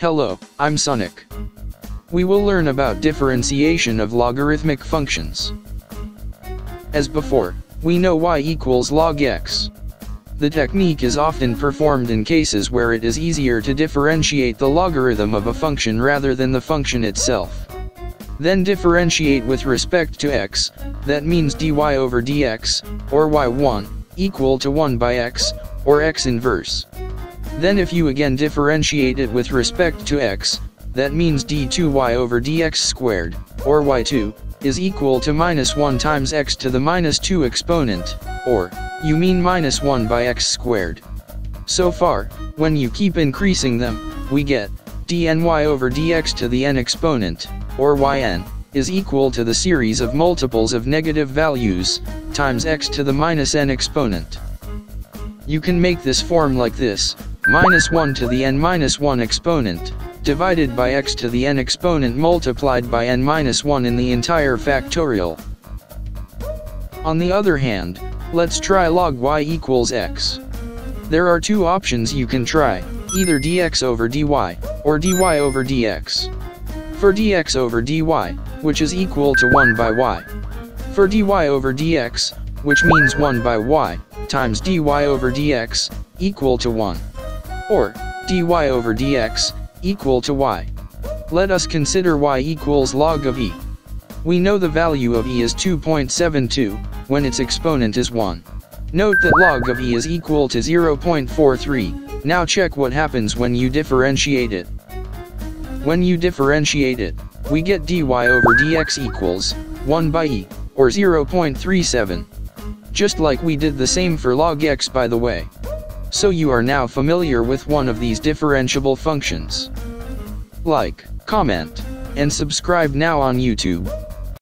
Hello, I'm Sonic. We will learn about differentiation of logarithmic functions. As before, we know y equals log x. The technique is often performed in cases where it is easier to differentiate the logarithm of a function rather than the function itself. Then differentiate with respect to x, that means dy over dx, or y1, equal to 1 by x, or x inverse. Then if you again differentiate it with respect to x, that means d2y over dx squared, or y2, is equal to minus 1 times x to the minus 2 exponent, or, you mean minus 1 by x squared. So far, when you keep increasing them, we get, dny over dx to the n exponent, or yn, is equal to the series of multiples of negative values, times x to the minus n exponent. You can make this form like this, minus 1 to the n minus 1 exponent, divided by x to the n exponent multiplied by n minus 1 in the entire factorial. On the other hand, let's try log y equals x. There are two options you can try, either dx over dy, or dy over dx. For dx over dy, which is equal to 1 by y. For dy over dx, which means 1 by y, times dy over dx, equal to 1. Or, dy over dx, equal to y. Let us consider y equals log of e. We know the value of e is 2.72, when its exponent is 1. Note that log of e is equal to 0.43, now check what happens when you differentiate it. When you differentiate it, we get dy over dx equals 1 by e, or 0.37. Just like we did the same for log x by the way. So you are now familiar with one of these differentiable functions. Like, comment, and subscribe now on YouTube.